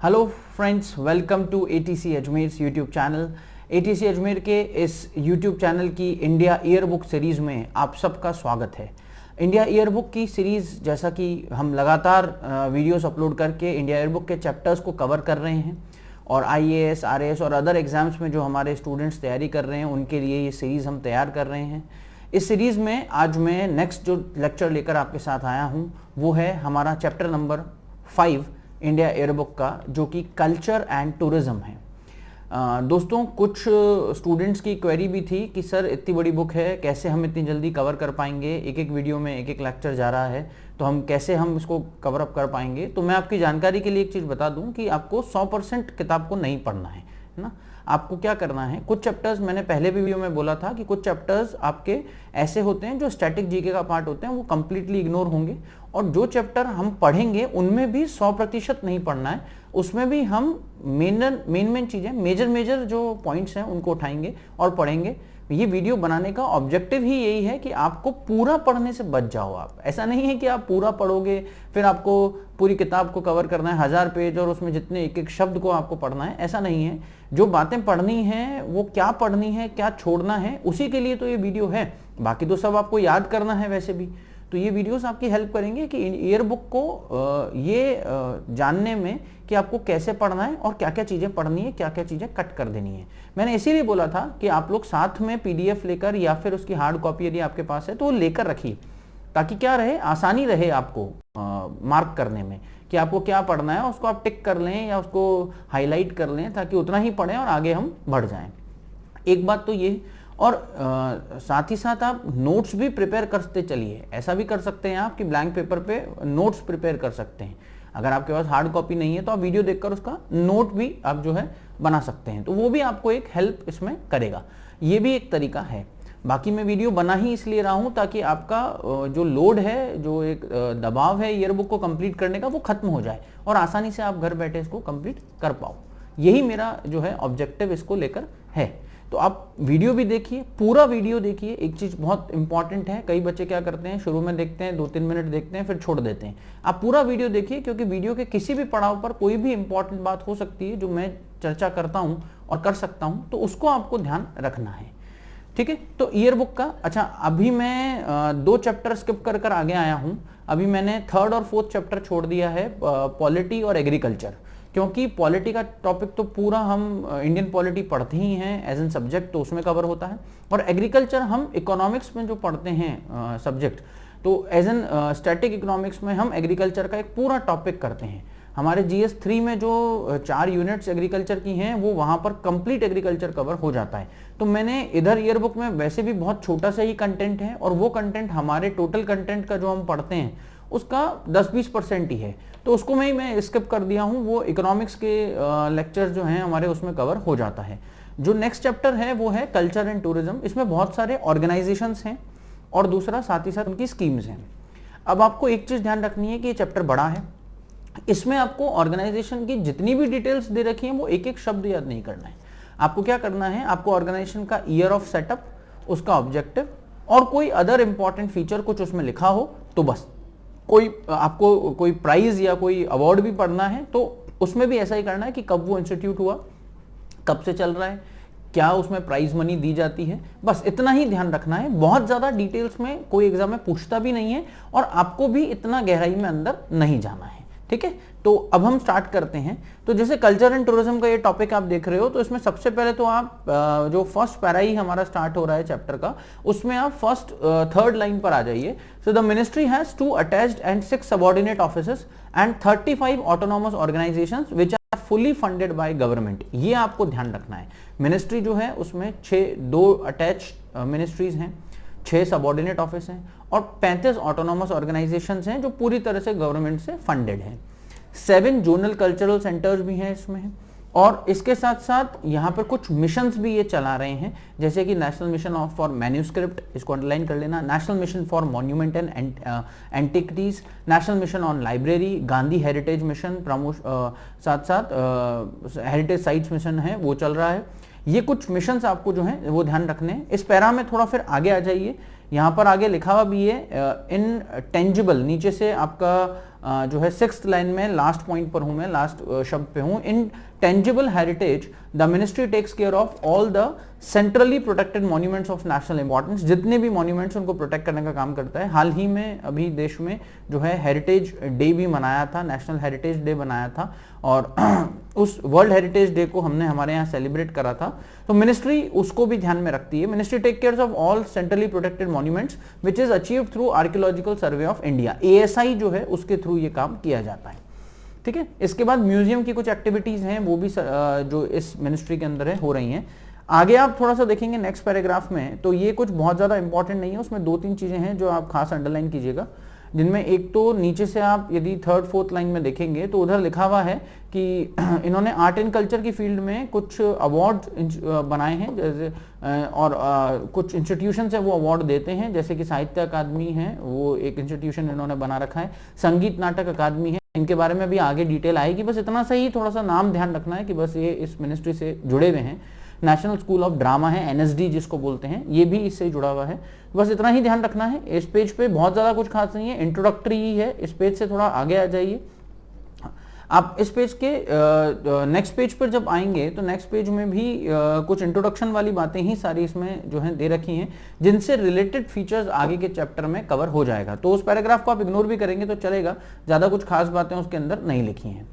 Hello friends, welcome to ATC Ajmer YouTube channel. ATC Ajmer के इस YouTube channel की India year book series में आप सबका स्वागत है। इंडिया ईयर बुक की सीरीज़, जैसा कि हम लगातार वीडियोस अपलोड करके इंडिया ईयर बुक के चैप्टर्स को कवर कर रहे हैं और आईएएस, आरएएस और अदर एग्ज़ाम्स में जो हमारे स्टूडेंट्स तैयारी कर रहे हैं उनके लिए ये सीरीज़ हम तैयार कर रहे हैं। इस सीरीज़ में आज मैं नेक्स्ट जो लेक्चर लेकर आपके साथ आया हूँ वो है हमारा chapter number 5 India year book का, जो कि कल्चर एंड टूरिज्म है। दोस्तों, कुछ स्टूडेंट्स की क्वेरी भी थी कि सर इतनी बड़ी बुक है, कैसे हम इतनी जल्दी कवर कर पाएंगे, एक एक वीडियो में एक एक लेक्चर जा रहा है, तो हम कैसे हम इसको कवर अप कर पाएंगे। तो मैं आपकी जानकारी के लिए एक चीज़ बता दूं कि आपको 100% किताब को नहीं पढ़ना है ना। आपको क्या करना है, कुछ चैप्टर्स, मैंने पहले भी वीडियो में बोला था कि कुछ चैप्टर्स आपके ऐसे होते हैं जो स्टैटिक जीके का पार्ट होते हैं, वो कंप्लीटली इग्नोर होंगे, और जो चैप्टर हम पढ़ेंगे उनमें भी 100% नहीं पढ़ना है, उसमें भी हम मेन चीज़ें, मेजर जो पॉइंट्स हैं उनको उठाएंगे और पढ़ेंगे। ये वीडियो बनाने का ऑब्जेक्टिव ही यही है कि आपको पूरा पढ़ने से बच जाओ आप। ऐसा नहीं है कि आप पूरा पढ़ोगे फिर आपको पूरी किताब को कवर करना है 1000 पेज और उसमें जितने एक एक शब्द को आपको पढ़ना है, ऐसा नहीं है। जो बातें पढ़नी है वो क्या पढ़नी है, क्या छोड़ना है, उसी के लिए तो ये वीडियो है। बाकी तो सब आपको याद करना है वैसे भी। तो ये वीडियोस आपकी हेल्प करेंगे कि ईयर बुक को जानने में कि आपको कैसे पढ़ना है और क्या क्या चीज़ें पढ़नी है, क्या क्या चीज़ें कट कर देनी है। मैंने इसीलिए बोला था कि आप लोग साथ में पीडीएफ लेकर या फिर उसकी हार्ड कॉपी यदि आपके पास है तो वो लेकर रखिए, ताकि क्या रहे, आसानी रहे आपको मार्क करने में कि आपको क्या पढ़ना है, उसको आप टिक कर लें या उसको हाईलाइट कर लें, ताकि उतना ही पढ़ें और आगे हम बढ़ जाएं। एक बात तो ये, और साथ ही साथ आप नोट्स भी प्रिपेयर करते चलिए। ऐसा भी कर सकते हैं आप कि ब्लैंक पेपर पे नोट्स प्रिपेयर कर सकते हैं। अगर आपके पास हार्ड कॉपी नहीं है तो आप वीडियो देखकर उसका नोट भी आप जो है बना सकते हैं, तो वो भी आपको एक हेल्प इसमें करेगा। ये भी एक तरीका है। बाकी मैं वीडियो बना ही इसलिए रहा हूँ ताकि आपका जो लोड है, जो एक दबाव है ईयर बुक को कंप्लीट करने का, वो खत्म हो जाए और आसानी से आप घर बैठे इसको कंप्लीट कर पाओ। यही मेरा जो है ऑब्जेक्टिव इसको लेकर है। तो आप वीडियो भी देखिए, पूरा वीडियो देखिए। एक चीज़ बहुत इंपॉर्टेंट है, कई बच्चे क्या करते हैं, शुरू में देखते हैं, 2-3 मिनट देखते हैं फिर छोड़ देते हैं। आप पूरा वीडियो देखिए, क्योंकि वीडियो के किसी भी पड़ाव पर कोई भी इंपॉर्टेंट बात हो सकती है जो मैं चर्चा करता हूं और कर सकता हूं, तो उसको आपको ध्यान रखना है। ठीक है, तो ईयर बुक का, अच्छा अभी मैं 2 चैप्टर स्किप कर कर आगे आया हूं। अभी मैंने 3rd और 4th चैप्टर छोड़ दिया है, पॉलिटी और एग्रीकल्चर, क्योंकि पॉलिटी का टॉपिक तो पूरा हम इंडियन पॉलिटी पढ़ते ही हैं एज एन सब्जेक्ट, तो उसमें कवर होता है, और एग्रीकल्चर हम इकोनॉमिक्स में जो पढ़ते हैं सब्जेक्ट, तो एज एन स्टैटिक इकोनॉमिक्स में हम एग्रीकल्चर का एक पूरा टॉपिक करते हैं। हमारे GS 3 में जो 4 यूनिट्स एग्रीकल्चर की हैं वो वहाँ पर कंप्लीट एग्रीकल्चर कवर हो जाता है। तो मैंने इधर ईयर बुक में वैसे भी बहुत छोटा सा ही कंटेंट है, और वो कंटेंट हमारे टोटल कंटेंट का जो हम पढ़ते हैं उसका 10-20% ही है, तो उसको मैं स्किप कर दिया हूँ। वो इकोनॉमिक्स के लेक्चर जो हैं हमारे उसमें कवर हो जाता है। जो नेक्स्ट चैप्टर है वो है कल्चर एंड टूरिज्म। इसमें बहुत सारे ऑर्गेनाइजेशंस हैं और दूसरा साथ ही साथ उनकी स्कीम्स हैं। अब आपको एक चीज़ ध्यान रखनी है कि ये चैप्टर बड़ा है, इसमें आपको ऑर्गेनाइजेशन की जितनी भी डिटेल्स दे रखी हैं वो एक एक शब्द याद नहीं करना है। आपको क्या करना है, आपको ऑर्गेनाइजेशन का ईयर ऑफ सेटअप, उसका ऑब्जेक्टिव और कोई अदर इंपॉर्टेंट फीचर कुछ उसमें लिखा हो तो बस। आपको कोई प्राइज या कोई अवार्ड भी पढ़ना है तो उसमें भी ऐसा ही करना है कि कब वो इंस्टीट्यूट हुआ, कब से चल रहा है, क्या उसमें प्राइज मनी दी जाती है, बस इतना ही ध्यान रखना है। बहुत ज़्यादा डिटेल्स में कोई एग्जाम में पूछता भी नहीं है और आपको भी इतना गहराई में अंदर नहीं जाना है। ठीक है, तो अब हम स्टार्ट करते हैं। तो जैसे कल्चर एंड टूरिज्म का ये टॉपिक आप देख रहे हो, तो इसमें सबसे पहले तो आप जो फर्स्ट पैरा ही हमारा स्टार्ट हो रहा है चैप्टर का, उसमें आप फर्स्ट 3rd लाइन पर आ जाइए। So the ministry has 2 attached and 6 subordinate offices and 35 autonomous organisations which are fully funded by government. ये आपको ध्यान रखना है। मिनिस्ट्री जो है उसमें 2 अटैच्ड मिनिस्ट्रीज हैं, 6 सबऑर्डिनेट ऑफिस हैं और 35 ऑटोनॉमस ऑर्गेनाइजेशंस हैं जो पूरी तरह से गवर्नमेंट से फंडेड हैं। 7 जोनल कल्चरल सेंटर्स भी हैं इसमें, और इसके साथ साथ यहाँ पर कुछ मिशंस भी ये चला रहे हैं, जैसे कि नेशनल मिशन फॉर मैन्यूस्क्रिप्ट, इसको अंडरलाइन कर लेना, national mission for monument and antiquities, national mission on library, Gandhi heritage mission, साथ साथ हेरिटेज साइट्स मिशन है वो चल रहा है। ये कुछ मिशंस आपको जो है वो ध्यान रखने हैं। इस पैरा में थोड़ा फिर आगे आ जाइए, यहाँ पर आगे लिखा हुआ भी है इनटेंजिबल, नीचे से आपका जो है 6th लाइन में लास्ट पॉइंट पर हूं मैं, लास्ट शब्द पे हूं। Intangible heritage the ministry takes care of all the centrally protected monuments of national importance. जितने भी मॉन्यूमेंट्स उनको प्रोटेक्ट करने का काम करता है। हाल ही में अभी देश में जो है हेरिटेज डे भी मनाया था, नेशनल हेरिटेज डे बनाया था, और उस वर्ल्ड हेरिटेज डे को हमने हमारे यहाँ सेलिब्रेट करा था। तो मिनिस्ट्री उसको भी ध्यान में रखती है। Ministry take care of all centrally protected monuments which is achieved through archaeological survey of India. ASI जो है उसके थ्रू ये काम किया जाता है, ठीक है। इसके बाद म्यूजियम की कुछ एक्टिविटीज हैं वो भी जो इस मिनिस्ट्री के अंदर है हो रही हैं। आगे आप थोड़ा सा देखेंगे नेक्स्ट पैराग्राफ में, तो ये कुछ बहुत ज्यादा इंपॉर्टेंट नहीं है, उसमें 2-3 चीजें हैं जो आप खास अंडरलाइन कीजिएगा, जिनमें एक तो नीचे से आप यदि 3rd-4th लाइन में देखेंगे तो उधर लिखा हुआ है कि इन्होंने आर्ट एंड कल्चर की फील्ड में कुछ अवार्ड बनाए हैं, जैसे और कुछ इंस्टीट्यूशन है वो अवार्ड देते हैं, जैसे कि साहित्य अकादमी है, वो एक इंस्टीट्यूशन इन्होंने बना रखा है, संगीत नाटक अकादमी है, इनके बारे में भी आगे डिटेल आएगी। बस इतना सा ही थोड़ा सा नाम ध्यान रखना है कि बस ये इस मिनिस्ट्री से जुड़े हुए हैं। नेशनल स्कूल ऑफ ड्रामा है, NSD जिसको बोलते हैं, ये भी इससे जुड़ा हुआ है। बस इतना ही ध्यान रखना है। इस पेज पे बहुत ज़्यादा कुछ खास नहीं है, इंट्रोडक्टरी ही है। इस पेज से थोड़ा आगे आ जाइए। आप इस पेज के नेक्स्ट पेज पर जब आएंगे तो नेक्स्ट पेज में भी कुछ इंट्रोडक्शन वाली बातें ही सारी इसमें जो है दे रखी हैं, जिनसे रिलेटेड फीचर्स आगे के चैप्टर में कवर हो जाएगा। तो उस पैराग्राफ को आप इग्नोर भी करेंगे तो चलेगा, ज़्यादा कुछ खास बातें उसके अंदर नहीं लिखी हैं।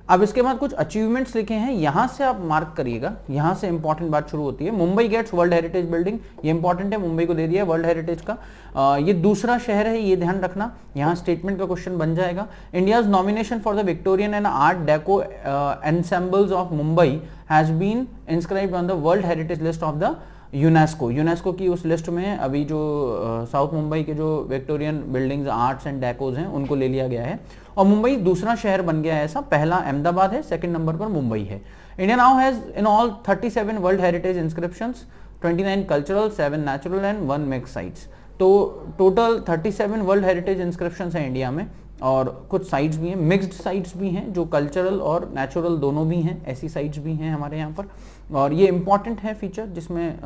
अब इसके बाद कुछ अचीवमेंट्स लिखे हैं, यहां से आप मार्क करिएगा, यहां से इंपॉर्टेंट बात शुरू होती है। Mumbai gets world heritage building, ये इंपॉर्टेंट है, मुंबई को दे दिया वर्ल्ड हेरिटेज का। ये दूसरा शहर है, ये ध्यान रखना, यहां स्टेटमेंट का क्वेश्चन बन जाएगा। India's nomination for the Victorian and art deco ensembles of Mumbai has been inscribed on the world heritage list of the UNESCO की उस लिस्ट में अभी जो साउथ मुंबई के जो विक्टोरियन बिल्डिंग्स, आर्ट्स एंड डेकोज हैं, उनको ले लिया गया है। और मुंबई दूसरा शहर बन गया है ऐसा, पहला अहमदाबाद है, सेकंड नंबर पर मुंबई है। India now has in all 37 world heritage inscriptions, 29 cultural, 7 natural and 1 mix sites. तो टोटल 37 वर्ल्ड हेरिटेज इंस्क्रिप्शंस हैं इंडिया में, और कुछ साइट्स भी हैं, मिक्स्ड साइट्स भी हैं, जो कल्चरल और नेचुरल दोनों भी हैं, ऐसी साइट्स भी हैं हमारे यहाँ पर। और ये इंपॉर्टेंट है फीचर, जिसमें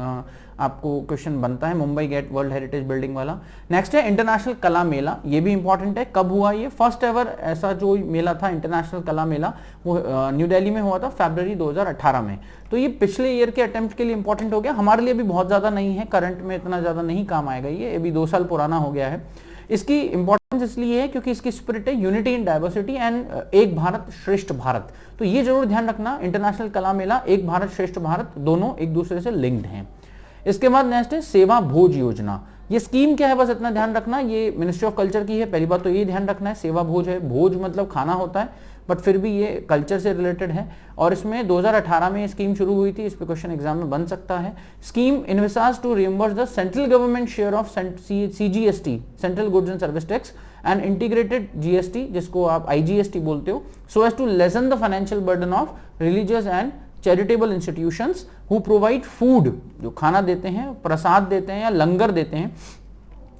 आपको क्वेश्चन बनता है Mumbai gate world heritage building वाला। नेक्स्ट है इंटरनेशनल कला मेला, ये भी इंपॉर्टेंट है। कब हुआ ये? फर्स्ट एवर ऐसा जो मेला था इंटरनेशनल कला मेला, वो न्यू दिल्ली में हुआ था फरवरी 2018 में। तो ये पिछले ईयर के अटेम्प्ट के लिए इंपॉर्टेंट हो गया, हमारे लिए भी बहुत ज़्यादा नहीं है, करंट में इतना ज़्यादा नहीं काम आएगा, ये अभी 2 साल पुराना हो गया है। इसकी इंपॉर्टेंस इसलिए है क्योंकि इसकी स्पिरिट है यूनिटी इन डाइवर्सिटी एंड एक भारत श्रेष्ठ भारत। तो ये जरूर ध्यान रखना, इंटरनेशनल कला मेला, एक भारत श्रेष्ठ भारत, दोनों एक दूसरे से लिंक्ड हैं। इसके बाद नेक्स्ट है सेवा भोज योजना। ये स्कीम क्या है, बस इतना ध्यान रखना, ये मिनिस्ट्री ऑफ कल्चर की है। पहली बात तो ये ध्यान रखना है, सेवा भोज है, भोज मतलब खाना होता है, बट फिर भी ये कल्चर से रिलेटेड है। और इसमें 2018 में स्कीम शुरू हुई थी, इस पे क्वेश्चन एग्जाम में बन सकता है। Scheme envisages to reimburse the central government share of CGST, central goods and service tax, and integrated GST, जिसको आप IGST बोलते हो, so as to lessen the financial burden of religious and charitable institutions who provide food, जो खाना देते हैं, प्रसाद देते हैं या लंगर देते हैं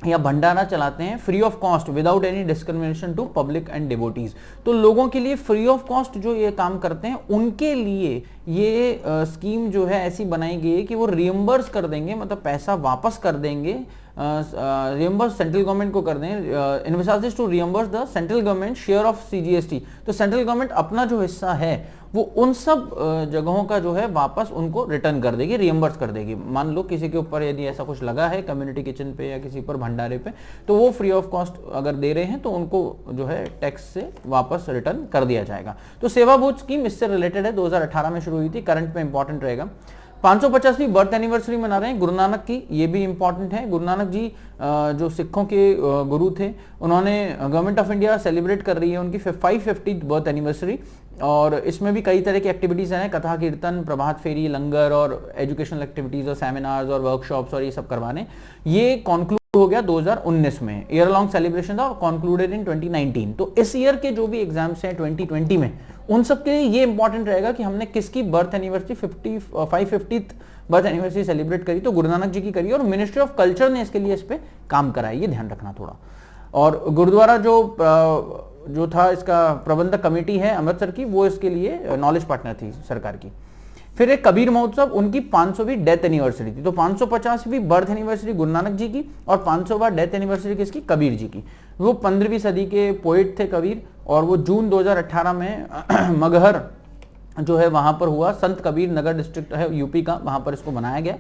या भंडारा चलाते हैं, free of cost without any discrimination to public and devotees. तो लोगों के लिए फ्री ऑफ कॉस्ट जो ये काम करते हैं, उनके लिए ये स्कीम जो है ऐसी बनाई गई है कि वो रियम्बर्स कर देंगे, मतलब पैसा वापस कर देंगे, रियम्बर्स सेंट्रल गवर्नमेंट को कर दें, envisages to reimburse the central government share of CGST। तो सेंट्रल गवर्नमेंट अपना जो हिस्सा है वो उन सब जगहों का जो है वापस उनको रिटर्न कर देगी, रियम्बर्स कर देगी। मान लो किसी के ऊपर यदि ऐसा कुछ लगा है कम्युनिटी किचन पे या किसी पर भंडारे पे, तो वो फ्री ऑफ कॉस्ट अगर दे रहे हैं तो उनको जो है टैक्स से वापस रिटर्न कर दिया जाएगा। तो सेवा भोज स्कीम इससे रिलेटेड है, 2018 में शुरू हुई थी, करंट में इंपॉर्टेंट रहेगा। 550वीं बर्थ एनिवर्सरी मना रहे हैं गुरु नानक की, ये भी इंपॉर्टेंट है। गुरु नानक जी जो सिखों के गुरु थे, उन्होंने गवर्नमेंट ऑफ इंडिया सेलिब्रेट कर रही है उनकी 550th बर्थ एनिवर्सरी, और इसमें भी कई तरह की एक्टिविटीज हैं, कथा कीर्तन, प्रभात फेरी, लंगर और एजुकेशनल एक्टिविटीज और सेमिनार्स और वर्कशॉप्स और ये सब करवाने। ये कॉन्क्लूड हो गया 2019 में, ईयर लॉन्ग सेलिब्रेशन था, कॉन्क्लूडेड इन 2019। तो इस ईयर के जो भी एग्जाम्स हैं 2020 में, उन सब के लिए ये इंपॉर्टेंट रहेगा कि हमने किसकी birth anniversary 550th birth anniversary celebrate करी, तो गुरु नानक जी की करी, और मिनिस्ट्री ऑफ कल्चर ने इसके लिए इस पे काम करा है, ये ध्यान रखना थोड़ा। और गुरुद्वारा जो था इसका प्रबंधक कमेटी है अमृतसर की, वो इसके लिए नॉलेज पार्टनर थी सरकार की। फिर एक कबीर महोत्सव, उनकी 500वीं डेथ एनिवर्सरी थी, तो 550वीं बर्थ एनिवर्सरी गुरु नानक जी की और 500वां डेथ एनिवर्सरी किसकी, कबीर जी की। वो 15वीं सदी के पोएट थे कबीर, और वो जून 2018 में मगहर जो है वहां पर हुआ, संत कबीर नगर डिस्ट्रिक्ट है यूपी का, वहां पर इसको बनाया गया।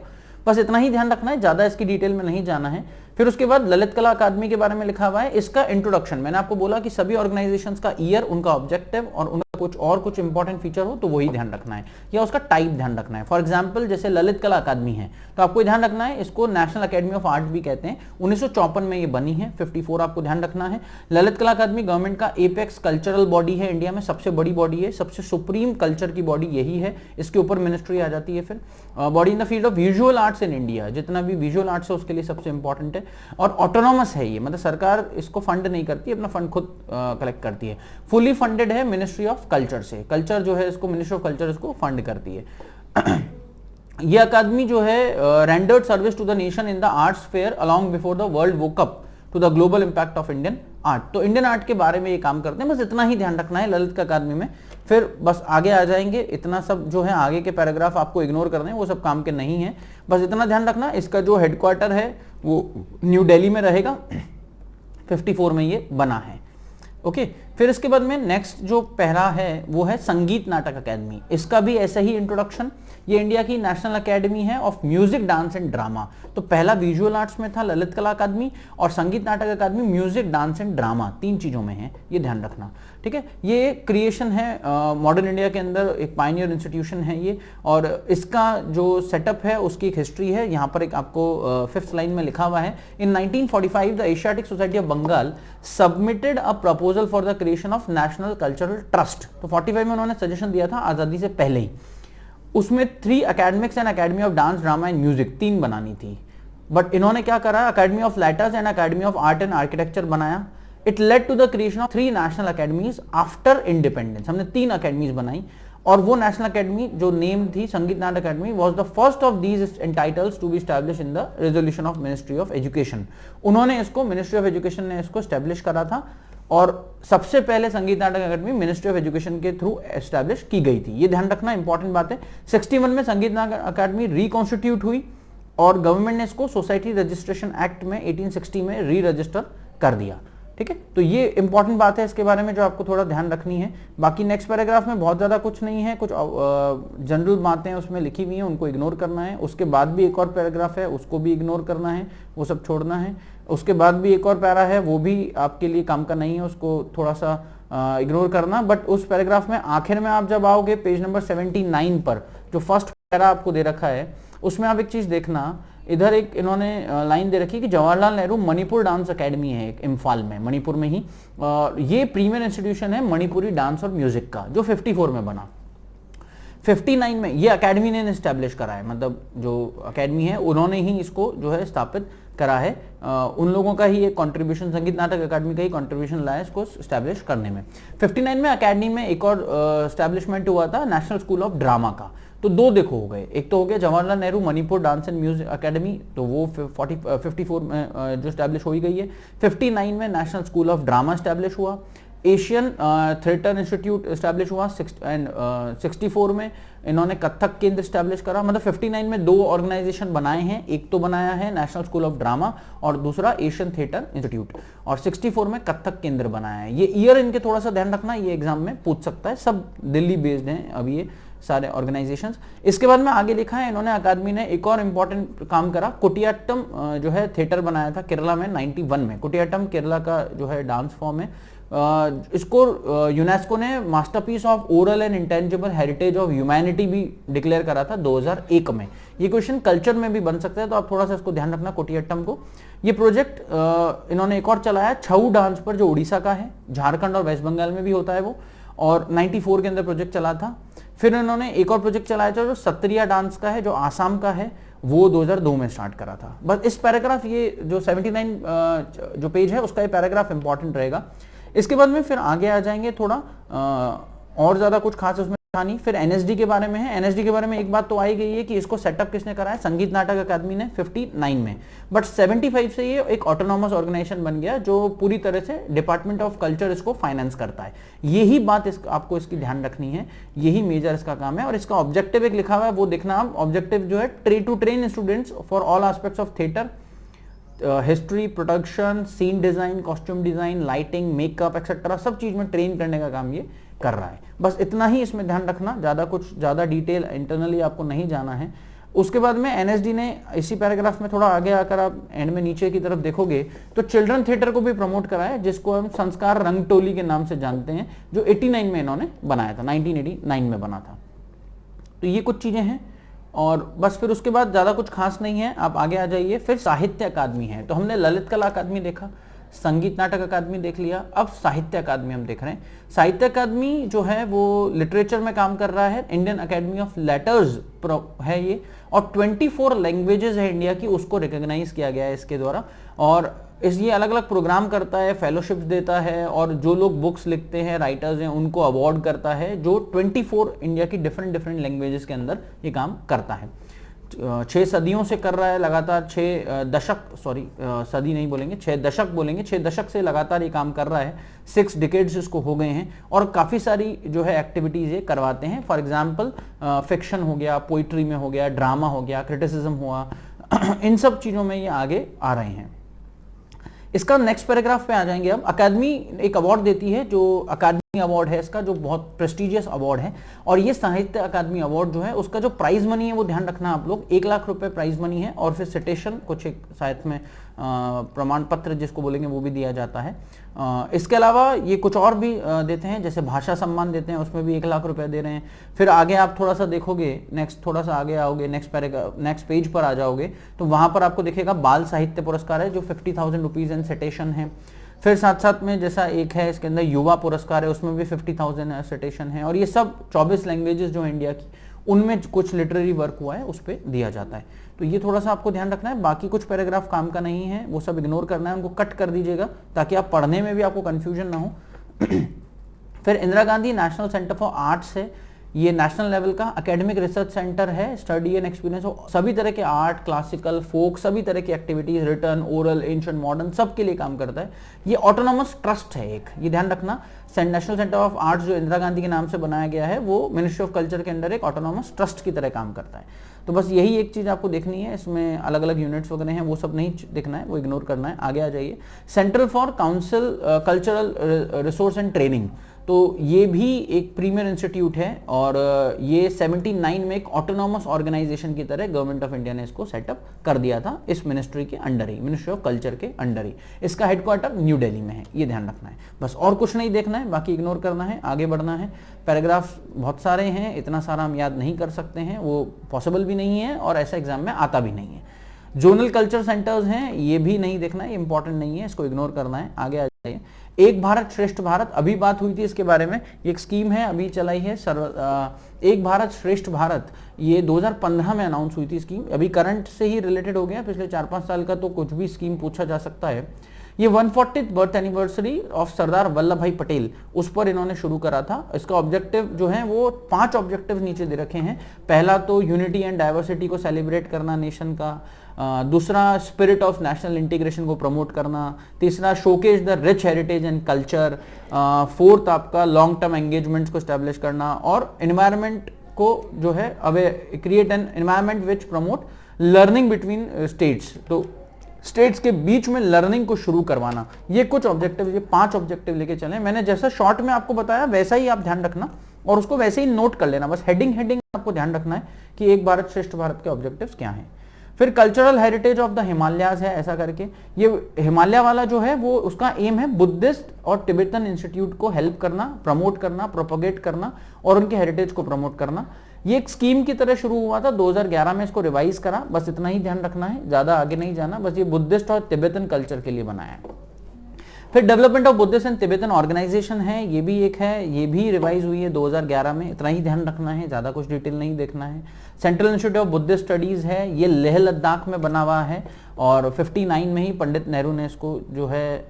बस इतना ही ध्यान रखना है, ज्यादा इसकी डिटेल में नहीं जाना है। फिर उसके बाद ललित कला अकादमी के बारे में लिखा हुआ है, इसका इंट्रोडक्शन, मैंने आपको बोला कि सभी ऑर्गेनाइजेशंस का ईयर, उनका ऑब्जेक्टिव और उनका कुछ इंपॉर्टेंट फीचर हो तो वही ध्यान रखना है, या उसका टाइप ध्यान रखना है। फॉर एग्जांपल जैसे ललित कला अकादमी है तो आपको ध्यान रखना है, इसको नेशनल अकेडमी ऑफ आर्ट भी कहते हैं, 1954 में ये बनी है, 54 आपको ध्यान रखना है। ललित कला अकादमी गवर्नमेंट का एपेक्स कल्चरल बॉडी है, इंडिया में सबसे बड़ी बॉडी है, सबसे सुप्रीम कल्चर की बॉडी यही है, इसके ऊपर मिनिस्ट्री आ जाती है। फिर body in the field of visual arts in India, जितना भी विजुअल आर्ट्स है उसके लिए सबसे इंपॉर्टेंट है, और ऑटोनॉमस है ये, मतलब सरकार इसको फंड नहीं करती, अपना फंड खुद कलेक्ट करती है। फुली फंडेड है मिनिस्ट्री ऑफ कल्चर से, कल्चर जो है इसको मिनिस्ट्री ऑफ कल्चर इसको फंड करती है। ये अकादमी जो है rendered service to the nation in the arts fair along before the world woke up to the global impact of Indian art, तो इंडियन आर्ट के बारे में ये काम करते हैं। बस इतना ही ध्यान रखना है ललित अकादमी में। फिर बस आगे आ जाएंगे, इतना सब जो है आगे के पैराग्राफ आपको इग्नोर करने हैं, वो सब काम के नहीं है। बस इतना ध्यान रखना, इसका जो हेडक्वार्टर है वो न्यू दिल्ली में रहेगा, 54 में ये बना है। ओके, फिर इसके बाद में नेक्स्ट जो पहला है वो है संगीत नाटक अकेडमी, इसका भी ऐसा ही इंट्रोडक्शन। ये इंडिया की नेशनल अकेडमी है of music dance and drama, तो पहला विजुअल आर्ट्स में था ललित कला अकादमी, और संगीत नाटक अकादमी म्यूजिक डांस एंड ड्रामा, 3 चीजों में है, ये ध्यान रखना, ठीक है। ये क्रिएशन है मॉडर्न इंडिया के अंदर, एक पायनियर इंस्टीट्यूशन है ये, और इसका जो सेटअप है उसकी एक हिस्ट्री है, यहाँ पर एक आपको 5th लाइन में लिखा हुआ है। In 1945 the Asiatic Society of Bengal submitted a proposal for the creation of national cultural trust, तो 45 में उन्होंने सजेशन दिया था आजादी से पहले ही। उसमें 3 academics and academy of dance drama and music 3 बनानी थी, बट इन्होंने क्या करा, academy of letters and academy of art and architecture बनाया। It led to the creation of 3 national academies after independence, हमने 3 अकेडमीज बनाई, और वो नेशनल अकेडमी जो नेम थी Sangeet Natak academy was the first of these entities to be establish in the resolution of ministry of education. उन्होंने इसको, ministry of education ने इसको एस्टैब्लिश करा था, और सबसे पहले संगीत नाटक अकादमी मिनिस्ट्री ऑफ एजुकेशन के थ्रू एस्टैब्लिश की गई थी, ये ध्यान रखना, इंपॉर्टेंट बात है। 61 में संगीत नाटक अकादमी रिकॉन्स्टिट्यूट हुई, और गवर्नमेंट ने इसको सोसाइटी रजिस्ट्रेशन एक्ट में 1860 में री रजिस्टर कर दिया, ठीक है। तो ये इंपॉर्टेंट बात है इसके बारे में जो आपको थोड़ा ध्यान रखनी है। बाकी नेक्स्ट पैराग्राफ में बहुत ज्यादा कुछ नहीं है, कुछ जनरल बातें उसमें लिखी हुई हैं, उनको इग्नोर करना है। उसके बाद भी एक और पैराग्राफ है, उसको भी इग्नोर करना है, वो सब छोड़ना है। उसके बाद भी एक और पैरा है, वो भी आपके लिए काम का नहीं है, उसको थोड़ा सा इग्नोर करना। बट उस पैराग्राफ में आखिर में आप जब आओगे पेज नंबर 79 पर, जो फर्स्ट पैरा आपको दे रखा है, उसमें आप एक चीज देखना, इधर एक इन्होंने लाइन दे रखी कि जवाहरलाल नेहरू मणिपुर डांस एकेडमी है एक इम्फाल में, मणिपुर में ही, ये प्रीमियर इंस्टीट्यूशन है मणिपुरी डांस और म्यूजिक का, जो 54 में बना। 59 में ये एकेडमी ने एस्टैब्लिश करा है, मतलब जो एकेडमी है उन्होंने ही इसको जो है स्थापित करा है, उन लोगों का ही एक कंट्रीब्यूशन, संगीत नाटक अकादमी का ही कंट्रीब्यूशन लाया इसको एस्टैब्लिश करने में। 59 में एकेडमी में एक और एस्टैब्लिशमेंट हुआ था नेशनल स्कूल ऑफ ड्रामा का, तो 2 देखो हो गए, एक तो हो गया Jawaharlal Nehru Manipur dance and music academy, तो वो 54 में जो एस्टैब्लिश हो ही गई है। 59 में national school of drama establish हुआ, एशियन थिएटर इंस्टीट्यूट एस्टैब्लिश हुआ, एंड 64 में इन्होंने कथक केंद्र एस्टैब्लिश करा। मतलब 59 में 2 ऑर्गेनाइजेशन बनाए हैं, एक तो बनाया है नेशनल स्कूल ऑफ ड्रामा और दूसरा एशियन थिएटर इंस्टीट्यूट, और 64 में कथक केंद्र बनाया है। ये ईयर इनके थोड़ा सा ध्यान रखना, ये एग्जाम में पूछ सकता है, सब दिल्ली बेस्ड हैं अभी ये सारे ऑर्गेनाइजेशंस। इसके बाद में आगे लिखा है इन्होंने, अकादमी ने एक और इम्पॉर्टेंट काम करा, कुटियाट्टम जो है थिएटर बनाया था केरला में 91 में। कुटियाट्टम केरला का जो है डांस फॉर्म है, इसको यूनेस्को ने masterpiece of oral and intangible heritage of humanity भी डिक्लेयर करा था 2001 में। ये क्वेश्चन कल्चर में भी बन सकता है, तो आप थोड़ा सा इसको ध्यान रखना कुटियाट्टम को। ये प्रोजेक्ट इन्होंने एक और चलाया छऊ डांस पर, जो उड़ीसा का है, झारखंड और वेस्ट बंगाल में भी होता है वो, और 94 के अंदर प्रोजेक्ट चला था। फिर इन्होंने एक और प्रोजेक्ट चलाया था जो सत्रिया डांस का है, जो आसाम का है, वो 2002 में स्टार्ट करा था। बस इस पैराग्राफ, ये जो 79 जो पेज है उसका ये पैराग्राफ इंपॉर्टेंट रहेगा। इसके बाद में फिर आगे आ जाएंगे, थोड़ा और ज्यादा कुछ खास उसमें नहीं। फिर एनएसडी के बारे में है। एनएसडी के बारे में एक बात तो आई गई है कि इसको सेटअप किसने करा है, संगीत नाटक अकादमी ने 59 में, बट 75 से ये एक ऑटोनॉमस ऑर्गेनाइजेशन बन गया जो पूरी तरह से डिपार्टमेंट ऑफ कल्चर इसको फाइनेंस करता है। यही बात आपको इसकी ध्यान रखनी है, यही मेजर इसका काम है। और इसका ऑब्जेक्टिव एक लिखा हुआ है, वो देखना आप। ऑब्जेक्टिव जो है to train students for all aspects of theatre, history, production, scene design, costume design, lighting, makeup etcetera, सब चीज में ट्रेन करने का काम ये कर रहा है। बस इतना ही इसमें ध्यान रखना, ज्यादा डिटेल इंटरनली आपको नहीं जाना है। उसके बाद में एनएसडी ने इसी पैराग्राफ में थोड़ा आगे आकर आप एंड में नीचे की तरफ देखोगे तो चिल्ड्रन थिएटर को भी प्रमोट करा है, जिसको हम संस्कार रंगटोली के नाम से जानते हैं, जो 89 में इन्होंने बनाया था, 1989 में बना था। तो ये कुछ चीजें हैं और बस फिर उसके बाद ज्यादा कुछ खास नहीं है। आप आगे आ जाइए। फिर साहित्य अकादमी है, तो हमने ललित कला अकादमी देखा, संगीत नाटक अकादमी देख लिया, अब साहित्य अकादमी हम देख रहे हैं। साहित्य अकादमी जो है वो लिटरेचर में काम कर रहा है, इंडियन अकेडमी ऑफ लेटर्स है ये, और 24 लैंग्वेजेस है इंडिया की, उसको रिकॉग्नाइज किया गया है इसके द्वारा। और ये अलग अलग प्रोग्राम करता है, फेलोशिप्स देता है, और जो लोग बुक्स लिखते हैं, राइटर्स हैं, उनको अवार्ड करता है, जो 24 इंडिया की डिफरेंट लैंग्वेजेस के अंदर ये काम करता है। 6 सदियों से कर रहा है लगातार, 6 दशक, सॉरी सदी नहीं बोलेंगे, 6 दशक बोलेंगे, 6 दशक से लगातार ये काम कर रहा है। 6 डिकेड्स इसको हो गए हैं और काफ़ी सारी जो है एक्टिविटीज़ ये करवाते हैं। फॉर एग्जांपल फिक्शन हो गया, पोइट्री में हो गया, ड्रामा हो गया, क्रिटिसिज्म हुआ, इन सब चीज़ों में ये आगे आ रहे हैं। इसका नेक्स्ट पैराग्राफ पे आ जाएंगे। अब अकादमी एक अवार्ड देती है, जो अकादमी अवार्ड है इसका, जो बहुत प्रेस्टिजियस अवार्ड है, और ये साहित्य अकादमी अवार्ड जो है उसका जो प्राइज मनी है वो ध्यान रखना आप लोग, 1 लाख रुपए प्राइज मनी है, और फिर सिटेशन कुछ एक साथ में प्रमाण पत्र जिसको बोलेंगे वो भी दिया जाता है। इसके अलावा ये कुछ और भी देते हैं, जैसे भाषा सम्मान देते हैं, उसमें भी 1 लाख रुपए दे रहे हैं। फिर आगे आप थोड़ा सा देखोगे, नेक्स्ट थोड़ा सा आगे आओगे, नेक्स्ट पेज पर आ जाओगे तो वहां पर आपको दिखेगा बाल साहित्य पुरस्कार है, जो 50,000 रुपीज एंड सिटेशन है। फिर साथ साथ में जैसा एक है इसके अंदर युवा पुरस्कार है, उसमें भी 50,000 सिटेशन है, और ये सब 24 लैंग्वेजेस जो इंडिया की, उनमें कुछ लिटरेरी वर्क हुआ है उस पर दिया जाता है। तो ये थोड़ा सा आपको ध्यान रखना है। बाकी कुछ पैराग्राफ काम का नहीं है, वो सब इग्नोर करना है, उनको कट कर दीजिएगा ताकि आप पढ़ने में भी आपको कंफ्यूजन ना हो। फिर Indira Gandhi national centre for arts है, ये नेशनल लेवल का एकेडमिक रिसर्च सेंटर है, स्टडी एंड एक्सपीरियंस सभी तरह के आर्ट, क्लासिकल, फोक, सभी तरह की activities, return, oral, ancient, modern, सब के लिए काम करता है। ये ऑटोनॉमस ट्रस्ट है एक, ये ध्यान रखना। नेशनल सेंटर ऑफ आर्ट्स जो इंदिरा गांधी के नाम से बनाया गया है, वो मिनिस्ट्री ऑफ कल्चर के अंदर एक ऑटोनॉमस ट्रस्ट की तरह काम करता है। तो बस यही एक चीज आपको देखनी है, इसमें अलग अलग यूनिट्स वगैरह हैं, वो सब नहीं देखना है, वो इग्नोर करना है। आगे आ जाइए। Central for council cultural resource and training, तो ये भी एक प्रीमियर इंस्टीट्यूट है, और ये 79 में एक ऑटोनॉमस ऑर्गेनाइजेशन की तरह गवर्नमेंट ऑफ इंडिया ने इसको सेटअप कर दिया था, इस मिनिस्ट्री के under he, ministry of culture के अंडर ही। इसका हेडक्वार्टर न्यू दिल्ली में है, ये ध्यान रखना है। बस और कुछ नहीं देखना है, बाकी इग्नोर करना है, आगे बढ़ना है। पैराग्राफ बहुत सारे हैं, इतना सारा हम याद नहीं कर सकते हैं, वो पॉसिबल भी नहीं है और ऐसा एग्जाम में आता भी नहीं है। जोनल कल्चर सेंटर्स हैं, ये भी नहीं देखना है, इंपॉर्टेंट नहीं है, इसको इग्नोर करना है। आगे आ जाइए। एक भारत श्रेष्ठ भारत, अभी बात हुई थी इसके बारे में, एक स्कीम है अभी चलाई है, एक भारत श्रेष्ठ भारत, ये 2015 में अनाउंस हुई थी स्कीम, अभी करंट से ही रिलेटेड हो गया, पिछले 4-5 साल का तो कुछ भी स्कीम पूछा जा सकता है। ये 140th birth anniversary of Sardar Vallabh भाई पटेल, उस पर इन्होंने शुरू करा था। इसका ऑब्जेक्टिव जो है वो 5 ऑब्जेक्टिव नीचे दे रखे हैं। पहला तो यूनिटी एंड डाइवर्सिटी को सेलिब्रेट करना नेशन का, दूसरा स्पिरिट ऑफ नेशनल इंटीग्रेशन को प्रमोट करना, तीसरा showcase the rich heritage and culture, fourth आपका लॉन्ग टर्म एंगेजमेंट्स को स्टैब्लिश करना, और एनवायरनमेंट को जो है create an environment which promote learning between states, तो स्टेट्स के बीच में लर्निंग को शुरू करवाना। ये कुछ ऑब्जेक्टिव, ये 5 ऑब्जेक्टिव लेके चले। मैंने जैसा शॉर्ट में आपको बताया वैसा ही आप ध्यान रखना और उसको वैसे ही नोट कर लेना, बस हेडिंग आपको ध्यान रखना है कि एक भारत श्रेष्ठ भारत के ऑब्जेक्टिव्स क्या हैं। फिर cultural heritage of the Himalayas है, ऐसा करके ये हिमालय वाला जो है वो उसका एम है बुद्धिस्ट और तिब्बतन इंस्टीट्यूट को हेल्प करना, प्रमोट करना, प्रोपोगेट करना और उनके हेरिटेज को प्रमोट करना। ये एक स्कीम की तरह शुरू हुआ था, 2011 में इसको रिवाइज करा, बस इतना ही ध्यान रखना है, ज्यादा आगे नहीं जाना, बस ये बुद्धिस्ट और तिब्बतन कल्चर के लिए बनाया है। फिर development of Buddhist and Tibetan organisation है, ये भी एक है, ये भी रिवाइज हुई है 2011 में, इतना ही ध्यान रखना है, ज्यादा कुछ डिटेल नहीं देखना है। Central institute of Buddhist studies है, ये लेह लद्दाख में बना हुआ है और 59 में ही पंडित नेहरू ने इसको जो है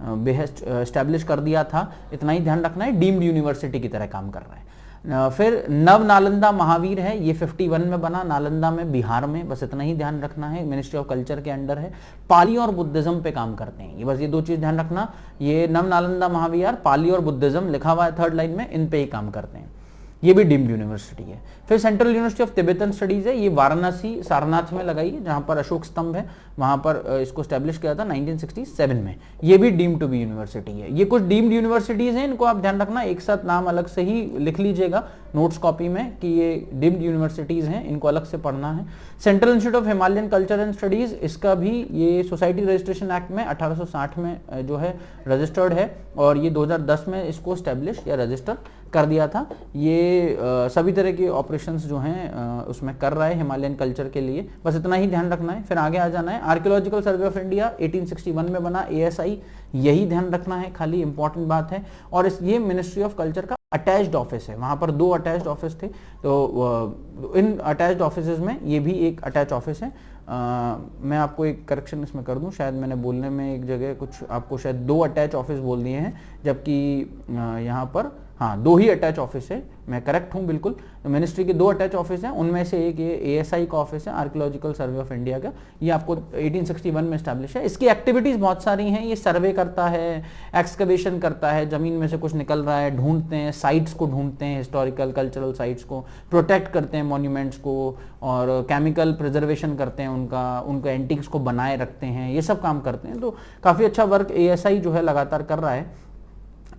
बेहद एस्टैब्लिश कर दिया था, इतना ही ध्यान रखना है। डीम्ड यूनिवर्सिटी की तरह काम कर रहा है। फिर नव नालंदा महावीर है, ये 51 में बना, नालंदा में, बिहार में, बस इतना ही ध्यान रखना है, मिनिस्ट्री ऑफ कल्चर के अंडर है। पाली और बुद्धिज्म पे काम करते हैं ये, बस ये दो चीज ध्यान रखना, ये नव नालंदा महावीर, पाली और बुद्धिज्म लिखा हुआ है थर्ड लाइन में, इन पे ही काम करते हैं। ये भी डीम्ड यूनिवर्सिटी है। फिर central university of Tibetan studies है, ये वाराणसी सारनाथ में लगाई है, जहां पर अशोक स्तंभ है, वहां पर इसको स्टैब्लिश किया था 1967 में। ये भी डीम्ड टू बी यूनिवर्सिटी है। ये कुछ डीम्ड यूनिवर्सिटीज हैं, इनको आप ध्यान रखना, एक साथ नाम अलग से ही लिख लीजिएगा नोट्स कॉपी में कि ये डीम्ड यूनिवर्सिटीज हैं, इनको अलग से पढ़ना है। Central institute of Himalayan culture and studies, इसका भी ये सोसाइटी रजिस्ट्रेशन एक्ट में 1860 में जो है रजिस्टर्ड है, और ये 2010 में इसको स्टैब्लिश या रजिस्टर कर दिया था। ये सभी तरह के ऑपरेशंस जो हैं उसमें कर रहा है हिमालयन कल्चर के लिए, बस इतना ही ध्यान रखना है। फिर आगे आ जाना है। आर्कियोलॉजिकल सर्वे ऑफ इंडिया 1861 में बना, ASI, यही ध्यान रखना है, खाली इंपॉर्टेंट बात है। और ये मिनिस्ट्री ऑफ कल्चर का अटैच्ड ऑफिस है, वहाँ पर 2 अटैच्ड ऑफिस थे, तो इन अटैच्ड ऑफिसेज में ये भी एक अटैच ऑफिस है। मैं आपको एक करेक्शन इसमें कर दूं, शायद मैंने बोलने में एक जगह कुछ आपको शायद 2 अटैच ऑफिस बोल दिए हैं, जबकि यहाँ पर हाँ 2 ही अटैच ऑफिस है, मैं करेक्ट हूँ बिल्कुल। तो मिनिस्ट्री के 2 अटैच ऑफिस हैं, उनमें से एक ये ASI का ऑफिस है, आर्कियोलॉजिकल सर्वे ऑफ इंडिया का, ये आपको 1861 में स्टैब्लिश है। इसकी एक्टिविटीज बहुत सारी हैं, ये सर्वे करता है, एक्सकवेशन करता है, जमीन में से कुछ निकल रहा है ढूंढते हैं, साइट्स को ढूंढते हैं, हिस्टोरिकल कल्चरल साइट्स को प्रोटेक्ट करते हैं, मॉन्यूमेंट्स को, और केमिकल प्रिजर्वेशन करते हैं, उनका एंटिक्स को बनाए रखते हैं, ये सब काम करते हैं। तो काफ़ी अच्छा वर्क ASI जो है लगातार कर रहा है।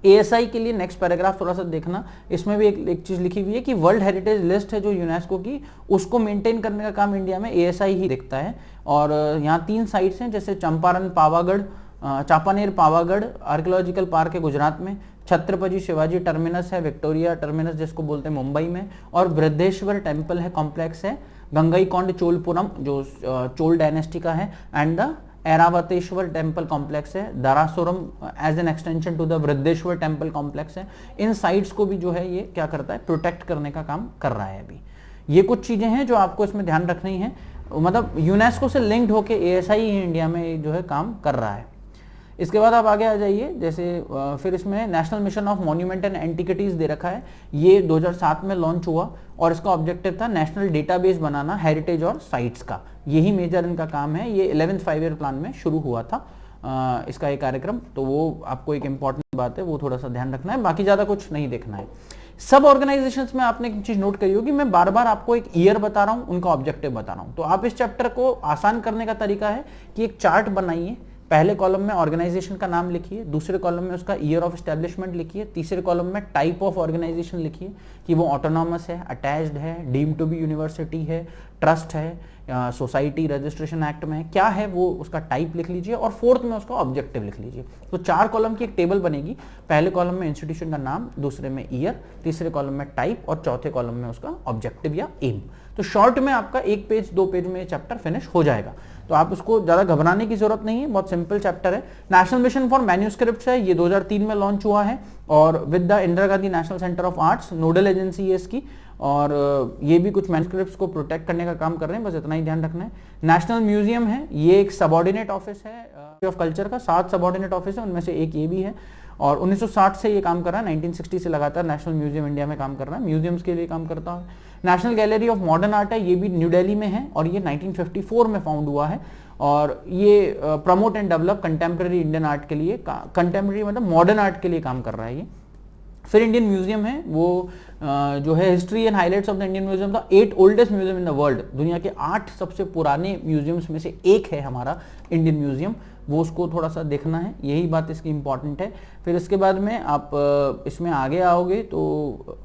ASI के लिए नेक्स्ट पैराग्राफ थोड़ा सा देखना, इसमें भी एक चीज लिखी हुई है कि वर्ल्ड हेरिटेज लिस्ट है जो यूनेस्को की, उसको मेंटेन करने का काम इंडिया में ASI ही देखता है। और यहाँ 3 साइट्स हैं, जैसे चंपारण पावागढ़, चांपानेर पावागढ़ आर्कियोलॉजिकल पार्क है गुजरात में, छत्रपति शिवाजी टर्मिनस है, विक्टोरिया टर्मिनस जिसको बोलते हैं मुंबई में, और वृद्धेश्वर टेम्पल है, कॉम्प्लेक्स है, गंगईकोंड चोलपुरम जो चोल डायनेस्टी का है, and the Airavatesvara temple complex है, Darasuram as an extension to the Vriddheshwara temple complex है। इन साइट्स को भी जो है ये क्या करता है, प्रोटेक्ट करने का काम कर रहा है अभी। ये कुछ चीजें हैं जो आपको इसमें ध्यान रखनी है, मतलब यूनेस्को से लिंक्ड होकर ASI इंडिया में जो है काम कर रहा है। इसके बाद आप आगे आ जाइए, जैसे फिर इसमें national mission of monument and antiquities दे रखा है, ये 2007 में लॉन्च हुआ, और इसका ऑब्जेक्टिव था नेशनल डेटाबेस बनाना हेरिटेज और साइट्स का, यही मेजर इनका काम है। ये 11th 5-year प्लान में शुरू हुआ था इसका एक कार्यक्रम, तो वो आपको एक इंपॉर्टेंट बात है, वो थोड़ा सा ध्यान रखना है, बाकी ज्यादा कुछ नहीं देखना है। सब ऑर्गेनाइजेशंस में आपने एक चीज नोट करी होगी, मैं बार बार आपको एक ईयर बता रहा हूं, उनका ऑब्जेक्टिव बता रहा हूं। तो आप इस चैप्टर को आसान करने का तरीका है कि एक चार्ट बनाइए, पहले कॉलम में ऑर्गेनाइजेशन का नाम लिखिए, दूसरे कॉलम में उसका ईयर ऑफ एस्टेब्लिशमेंट लिखिए, तीसरे कॉलम में टाइप ऑफ ऑर्गेनाइजेशन लिखिए कि वो ऑटोनॉमस है, अटैच्ड है, डीम्ड टू बी यूनिवर्सिटी है, ट्रस्ट है, सोसाइटी रजिस्ट्रेशन एक्ट में है, क्या है वो उसका टाइप लिख लीजिए, और 4th में उसका ऑब्जेक्टिव लिख लीजिए। तो 4 कॉलम की एक टेबल बनेगी, पहले कॉलम में इंस्टीट्यूशन का नाम, दूसरे में ईयर, तीसरे कॉलम में टाइप, और चौथे कॉलम में उसका ऑब्जेक्टिव या एम। तो शॉर्ट में आपका 1 पेज 2 पेज में ये चैप्टर फिनिश हो जाएगा, तो आप उसको ज्यादा घबराने की जरूरत नहीं है, बहुत सिंपल चैप्टर है। नेशनल मिशन फॉर मैन्यूस्क्रिप्ट्स है, ये 2003 में लॉन्च हुआ है, और with the Indira Gandhi national centre of arts nodal agency है इसकी, और ये भी कुछ मैन्यूस्क्रिप्ट्स को प्रोटेक्ट करने का काम कर रहे हैं, बस इतना ही ध्यान रखना है। नेशनल म्यूजियम है, ये एक सबऑर्डिनेट ऑफिस है ऑफ कल्चर का, 7 सबऑर्डिनेट ऑफिस है, उनमें से एक ये भी है, और 1960 से ये काम कर रहा है, 1960 से लगातार नेशनल म्यूजियम इंडिया में काम कर रहा है, म्यूजियम्स के लिए काम करता है। National gallery of modern art है, ये भी न्यू दिल्ली में है, और ये 1954 में फाउंड हुआ है, और ये promote and develop contemporary Indian art के लिए, कंटेम्प्रेरी मतलब मॉडर्न आर्ट के लिए काम कर रहा है ये। फिर इंडियन म्यूजियम है, वो जो है history and highlights of the Indian museum, the 8 oldest museum in the world, दुनिया के 8 सबसे पुराने म्यूजियम्स में से एक है हमारा इंडियन म्यूजियम, वो उसको थोड़ा सा देखना है, यही बात इसकी इंपॉर्टेंट है। फिर इसके बाद में आप इसमें आगे आओगे तो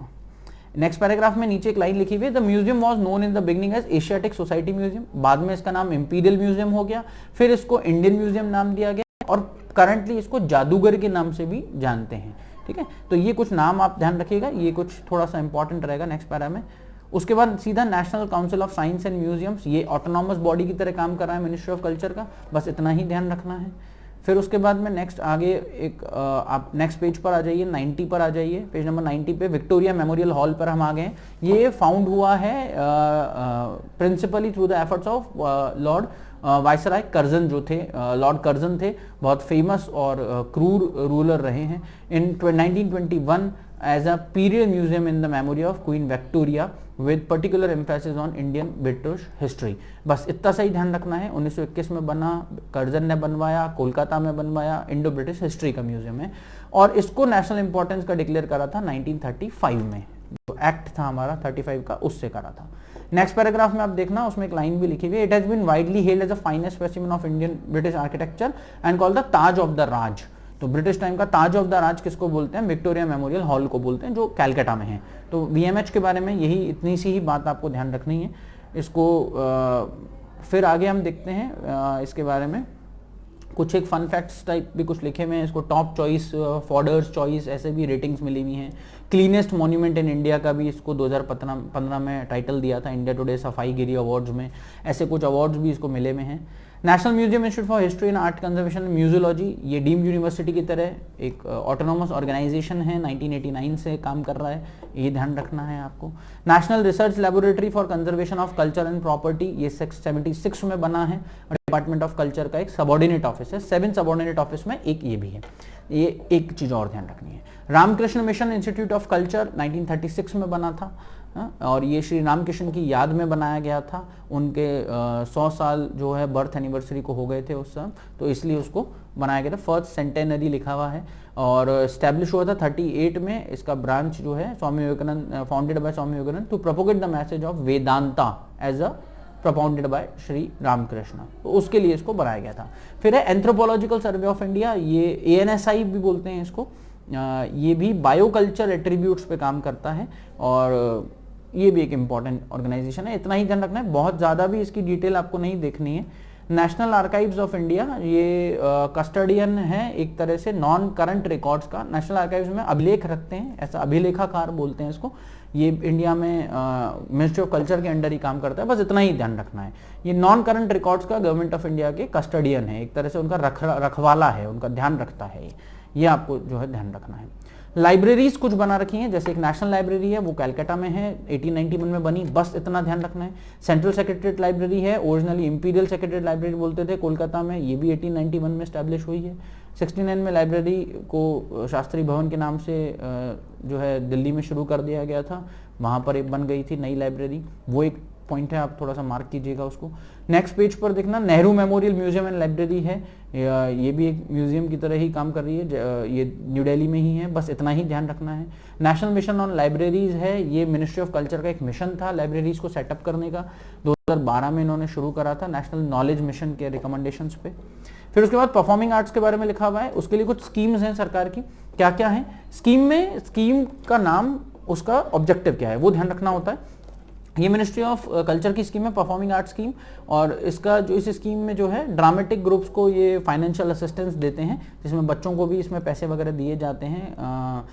नेक्स्ट पैराग्राफ में नीचे एक लाइन लिखी हुई है, the museum was known in the beginning as Asiatic Society museum, बाद में इसका नाम इंपीरियल म्यूजियम हो गया, फिर इसको इंडियन म्यूजियम नाम दिया गया, और करंटली इसको जादूगर के नाम से भी जानते हैं। ठीक है, तो ये कुछ नाम आप ध्यान रखिएगा, ये कुछ थोड़ा सा इंपॉर्टेंट रहेगा नेक्स्ट पैरा में। उसके बाद सीधा national council of science and museums, ये ऑटोनॉमस बॉडी की तरह काम कर रहा है मिनिस्ट्री ऑफ कल्चर का, बस इतना ही ध्यान रखना है। फिर उसके बाद में नेक्स्ट आगे एक आप नेक्स्ट पेज पर आ जाइए, 90 पर आ जाइए, पेज नंबर 90 पे विक्टोरिया मेमोरियल हॉल पर हम आ गए हैं। ये फाउंड हुआ है principally through the efforts of Lord viceroy Curzon जो थे, लॉर्ड कर्जन थे, बहुत फेमस और क्रूर रूलर रहे हैं। In 1921 as a period museum in the memory of Queen Victoria with particular emphasis on Indian British history. बस इतना सा ही ध्यान रखना है। 1921 में बना, कर्जन ने बनवाया, कोलकाता में बनवाया, इंडो ब्रिटिश हिस्ट्री का म्यूजियम है। और इसको नेशनल इंपॉर्टेंस का डिक्लेयर करा था 1935 में, जो एक्ट था हमारा 35 का, उससे करा था। नेक्स्ट पैराग्राफ में आप देखना, उसमें एक लाइन भी लिखी हुई है, it has been widely held as a finest specimen of Indian British architecture and called the Taj of the Raj. तो ब्रिटिश टाइम का ताज ऑफ द राज किसको बोलते हैं? विक्टोरिया मेमोरियल हॉल को बोलते हैं, जो कैलकाटा में है। तो वीएमएच के बारे में यही इतनी सी ही बात आपको ध्यान रखनी है। इसको फिर आगे हम देखते हैं इसके बारे में कुछ एक फन फैक्ट्स टाइप भी कुछ लिखे हुए हैं। इसको टॉप चॉइस, फॉर्डर्स चॉइस, ऐसे भी रेटिंग्स मिली हुई हैं। क्लीनेस्ट मॉन्यूमेंट इन इंडिया का भी इसको 2015 में टाइटल दिया था इंडिया टुडे सफाई गिरी अवार्ड्स में। ऐसे कुछ अवार्ड्स भी इसको मिले हुए हैं। National museum institute for history and art conservation and museology, ये डीम्ड यूनिवर्सिटी की तरह एक ऑटोनोमस ऑर्गेनाइजेशन है, 1989 से काम कर रहा है, ये ध्यान रखना है आपको। National research laboratory for conservation of culture and property, ये 76 में बना है। डिपार्टमेंट ऑफ कल्चर का एक सबऑर्डिनेट ऑफिस है, 7 सबऑर्डिनेट ऑफिस में एक ये भी है। ये एक चीज और ध्यान रखनी है। Ramakrishna mission institute of culture 1936 में बना था, और ये श्री रामकृष्ण की याद में बनाया गया था। उनके 100 साल जो है बर्थ एनिवर्सरी को हो गए थे उस समय, तो इसलिए उसको बनाया गया था। फर्स्ट सेंटेनरी लिखा हुआ है और स्टैब्लिश हुआ था 38 में। इसका ब्रांच जो है Swami Vivekananda, founded by Swami Vivekananda to propagate the message of Vedanta as a propounded by Shri Ramakrishna, तो उसके लिए इसको बनाया गया था। फिर है एंथ्रोपोलॉजिकल सर्वे ऑफ इंडिया, ये ANSI भी बोलते हैं इसको। ये भी बायोकल्चर एट्रीब्यूट्स पे काम करता है और ये भी एक इम्पॉर्टेंट ऑर्गेनाइजेशन है। इतना ही ध्यान रखना है, बहुत ज़्यादा भी इसकी डिटेल आपको नहीं देखनी है। नेशनल आर्काइव्स ऑफ इंडिया, ये कस्टडियन है एक तरह से नॉन करंट रिकॉर्ड्स का। नेशनल आर्काइव्स में अभिलेख रखते हैं, ऐसा अभिलेखाकार बोलते हैं इसको। ये इंडिया में मिनिस्ट्री ऑफ कल्चर के अंडर ही काम करता है, बस इतना ही ध्यान रखना है। ये नॉन करंट रिकॉर्ड्स का गवर्नमेंट ऑफ इंडिया के कस्टडियन है, एक तरह से उनका रखवाला है, उनका ध्यान रखता है। ये आपको जो है ध्यान रखना है। लाइब्रेरीज कुछ बना रखी हैं, जैसे एक नेशनल लाइब्रेरी है, वो कैलकाटा में है, 1891 में बनी, बस इतना ध्यान रखना है। सेंट्रल सेक्रेटरीट लाइब्रेरी है, ओरिजिनली इंपीरियल सेक्रेटरीट लाइब्रेरी बोलते थे, कोलकाता में, ये भी 1891 में स्टैब्लिश हुई है। 69 में लाइब्रेरी को शास्त्री भवन के नाम से जो है दिल्ली में शुरू कर दिया गया था, वहाँ पर एक बन गई थी नई लाइब्रेरी, वो एक पॉइंट है, आप थोड़ा सा मार्क कीजिएगा उसको। नेक्स्ट पेज पर देखना, Nehru memorial museum and library है, ये भी एक म्यूजियम की तरह ही काम कर रही है, ये न्यू दिल्ली में ही है, बस इतना ही ध्यान रखना है। नेशनल मिशन ऑन लाइब्रेरीज है, ये मिनिस्ट्री ऑफ कल्चर का एक मिशन था लाइब्रेरीज को सेटअप करने का, 2012 में इन्होंने शुरू करा था नेशनल नॉलेज मिशन के रिकमेंडेशंस पे। फिर उसके बाद परफॉर्मिंग आर्ट्स के बारे में लिखा हुआ है, उसके लिए कुछ स्कीम्स हैं सरकार की। क्या क्या है स्कीम में, स्कीम का नाम, उसका ऑब्जेक्टिव क्या है, वो ध्यान रखना होता है। ये मिनिस्ट्री ऑफ कल्चर की स्कीम है, परफॉर्मिंग आर्ट स्कीम, और इसका जो इस स्कीम में जो है ड्रामेटिक ग्रुप्स को ये फाइनेंशियल असिस्टेंस देते हैं, जिसमें बच्चों को भी इसमें पैसे वगैरह दिए जाते हैं,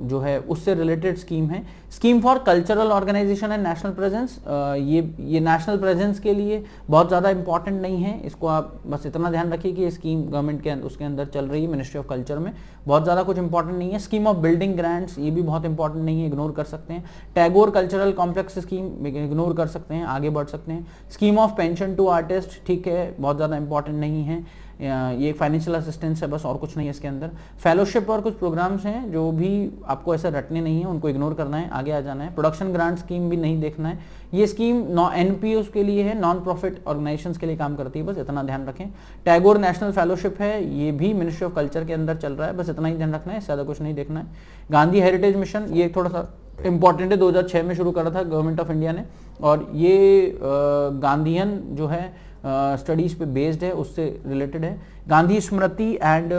जो है उससे रिलेटेड स्कीम है। Scheme for cultural organisation and national presence, ये नेशनल प्रेजेंस के लिए बहुत ज़्यादा इंपॉर्टेंट नहीं है, इसको आप बस इतना ध्यान रखिए कि ये स्कीम गवर्नमेंट के उसके अंदर चल रही है, मिनिस्ट्री ऑफ कल्चर में, बहुत ज़्यादा कुछ इंपॉर्टेंट नहीं है। स्कीम ऑफ बिल्डिंग ग्रांट्स, ये भी बहुत इंपॉर्टेंट नहीं है, इग्नोर कर सकते हैं। Tagore cultural complex scheme ignore कर सकते हैं, आगे बढ़ सकते हैं। Scheme of pension to artist, ठीक है, बहुत ज़्यादा इंपॉर्टेंट नहीं है, ये एक फाइनेंशियल असिस्टेंस है, बस और कुछ नहीं है इसके अंदर। फेलोशिप और कुछ प्रोग्राम्स हैं जो भी आपको ऐसे रटने नहीं है, उनको इग्नोर करना है, आगे आ जाना है। प्रोडक्शन ग्रांट स्कीम भी नहीं देखना है, ये स्कीम NPOs के लिए है, नॉन प्रॉफिट ऑर्गेनाइजेशंस के लिए काम करती है, बस इतना ध्यान रखें। टैगोर नेशनल फेलोशिप है, ये भी मिनिस्ट्री ऑफ कल्चर के अंदर चल रहा है, बस इतना ही ध्यान रखना है, ज़्यादा कुछ नहीं देखना है। गांधी हेरिटेज मिशन, ये थोड़ा सा इंपॉर्टेंट है, 2006 में शुरू करा था गवर्नमेंट ऑफ इंडिया ने, और ये गांधीयन जो है स्टडीज पे बेस्ड है, उससे रिलेटेड है। गांधी स्मृति एंड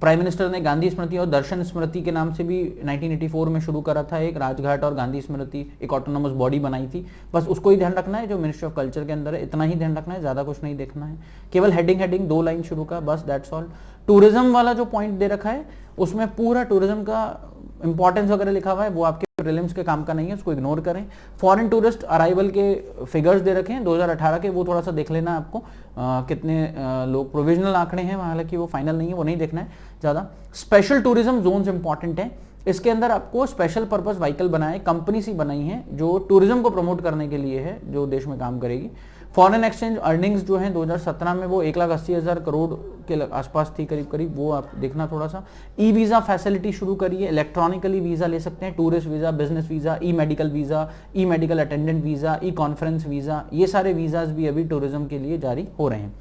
प्राइम मिनिस्टर ने गांधी स्मृति और दर्शन स्मृति के नाम से भी 1984 में शुरू करा था, एक राजघाट और गांधी स्मृति एक ऑटोनोमस बॉडी बनाई थी, बस उसको ही ध्यान रखना है, जो मिनिस्ट्री ऑफ कल्चर के अंदर है, इतना ही ध्यान रखना है, ज़्यादा कुछ नहीं देखना है। केवल हेडिंग 2 लाइन शुरू का, बस दैट्स ऑल। टूरिज्म वाला जो पॉइंट दे रखा है उसमें पूरा टूरिज्म का इंपॉर्टेंस वगैरह लिखा हुआ है, वो आपके प्रीलिम्स के काम का नहीं है, उसको इग्नोर करें। फॉरेन टूरिस्ट अराइवल के फिगर्स दे रखे हैं 2018 के, वो थोड़ा सा देख लेना आपको, कितने लोग, प्रोविजनल आंकड़े हैं, हालांकि वो फाइनल नहीं है, वो नहीं देखना है ज़्यादा। स्पेशल टूरिज्म जोन्स इंपॉर्टेंट है, इसके अंदर आपको स्पेशल पर्पस व्हीकल बनाए, कंपनी सी बनाई है जो टूरिज्म को प्रमोट करने के लिए है, जो देश में काम करेगी। फॉरेन एक्सचेंज अर्निंग्स जो हैं 2017 में वो 1,80,000 करोड़ के आसपास थी करीब करीब, वो आप देखना थोड़ा सा। ई वीज़ा फैसिलिटी शुरू करिए, इलेक्ट्रॉनिकली वीज़ा ले सकते हैं, टूरिस्ट वीज़ा, बिजनेस वीज़ा, ई मेडिकल वीज़ा, ई मेडिकल अटेंडेंट वीज़ा, ई कॉन्फ्रेंस वीज़ा, ये सारे वीज़ाज भी अभी टूरिज्म के लिए जारी हो रहे हैं।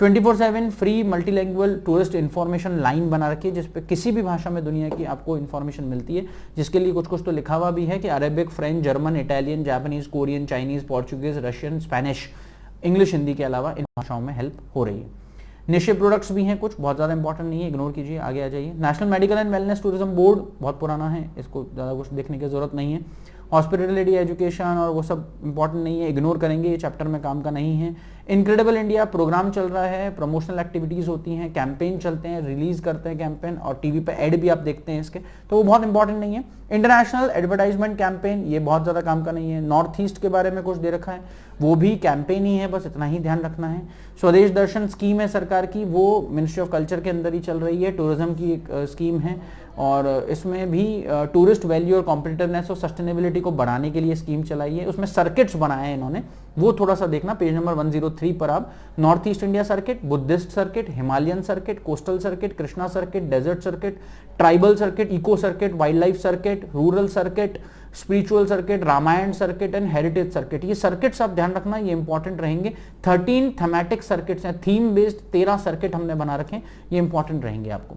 24/7 फ्री मल्टीलैंग्वेज टूरिस्ट इन्फॉर्मेशन लाइन बना रखी है, जिसपे किसी भी भाषा में दुनिया की आपको इन्फॉर्मेशन मिलती है, जिसके लिए कुछ कुछ तो लिखा हुआ भी है कि Arabic, French, German, Italian, Japanese, Korean, Chinese, Portuguese, Russian, Spanish, English, Hindi के अलावा इन भाषाओं में हेल्प हो रही है। निशे प्रोडक्ट्स भी हैं कुछ, बहुत ज़्यादा इंपॉर्टेंट नहीं है, इग्नोर कीजिए, आगे आ जाइए। National medical and wellness tourism board बहुत पुराना है, इसको ज़्यादा कुछ देखने की जरूरत नहीं है। हॉस्पिटलिटी, एजुकेशन और वो सब इंपॉर्टेंट नहीं है, इग्नोर करेंगे, ये चैप्टर में काम का नहीं है। इनक्रेडिबल इंडिया प्रोग्राम चल रहा है, प्रमोशनल एक्टिविटीज़ होती हैं, कैंपेन चलते हैं, रिलीज करते हैं कैंपेन, और टीवी पे ऐड भी आप देखते हैं इसके, तो वो बहुत इंपॉर्टेंट नहीं है। इंटरनेशनल एडवर्टाइजमेंट कैंपेन, ये बहुत ज़्यादा काम का नहीं है। नॉर्थ ईस्ट के बारे में कुछ दे रखा है, वो भी कैंपेन ही है, बस इतना ही ध्यान रखना है। स्वदेश दर्शन स्कीम है सरकार की, वो मिनिस्ट्री ऑफ कल्चर के अंदर ही चल रही है, टूरिज्म की एक स्कीम है, और इसमें भी टूरिस्ट वैल्यू और कॉम्पिटिटिवनेस और सस्टेनेबिलिटी को बढ़ाने के लिए स्कीम चलाई है। उसमें सर्किट्स बनाए हैं इन्होंने, वो थोड़ा सा देखना, पेज नंबर 103 पर आप north east India circuit, Buddhist circuit, Himalayan circuit, coastal circuit, Krishna circuit, desert circuit, tribal circuit, eco circuit, wildlife circuit, rural circuit, spiritual circuit, Ramayana circuit and heritage circuit, ये सर्किट्स आप ध्यान रखना, ये important रहेंगे। 13 thematic circuits हैं, theme based 13 circuit हमने बना रखे हैं, ये इंपॉर्टेंट रहेंगे आपको।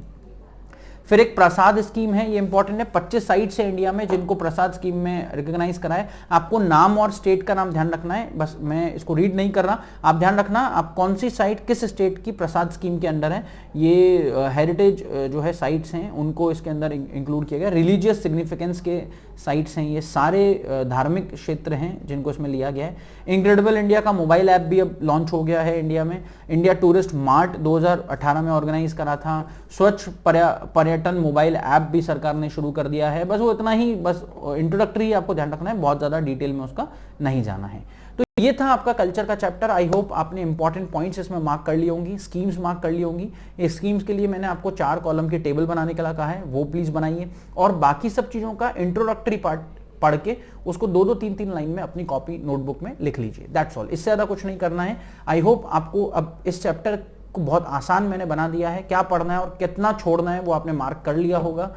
फिर एक प्रसाद स्कीम है, ये इंपॉर्टेंट है, 25 साइट्स है इंडिया में जिनको प्रसाद स्कीम में रिकॉग्नाइज करा है। आपको नाम और स्टेट का नाम ध्यान रखना है, बस मैं इसको रीड नहीं कर रहा, आप ध्यान रखना आप कौन सी साइट किस स्टेट की प्रसाद स्कीम के अंडर है। ये हेरिटेज जो है साइट्स हैं उनको इसके अंदर इंक्लूड किया गया। रिलीजियस सिग्निफिकेंस के साइट्स हैं, ये सारे धार्मिक क्षेत्र हैं जिनको इसमें लिया गया है। इनक्रेडिबल इंडिया का मोबाइल ऐप भी अब लॉन्च हो गया है इंडिया में। इंडिया टूरिस्ट मार्ट 2018 में ऑर्गेनाइज करा था। स्वच्छ पर्यटन मोबाइल ऐप भी सरकार ने शुरू कर दिया है। बस वो इतना ही, बस इंट्रोडक्टरी आपको ध्यान रखना है, बहुत ज़्यादा डिटेल में उसका नहीं जाना है। तो ये था आपका कल्चर का चैप्टर। आई होप आपने इंपॉर्टेंट पॉइंट्स इसमें मार्क कर ली होंगी, स्कीम्स मार्क कर ली होंगी। इस स्कीम्स के लिए मैंने आपको 4 कॉलम की टेबल बनाने के लिए कहा है, वो प्लीज बनाइए, और बाकी सब चीज़ों का इंट्रोडक्टरी पार्ट पढ़ के उसको 2-2, 3-3 लाइन में अपनी कॉपी नोटबुक में लिख लीजिए, दैट्स ऑल। इससे ज़्यादा कुछ नहीं करना है। आई होप आपको अब इस चैप्टर को बहुत आसान मैंने बना दिया है, क्या पढ़ना है और कितना छोड़ना है वो आपने मार्क कर लिया होगा।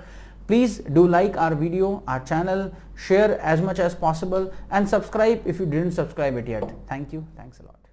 Please do like our video, our channel, share as much as possible and subscribe if you didn't subscribe it yet. Thank you. Thanks a lot.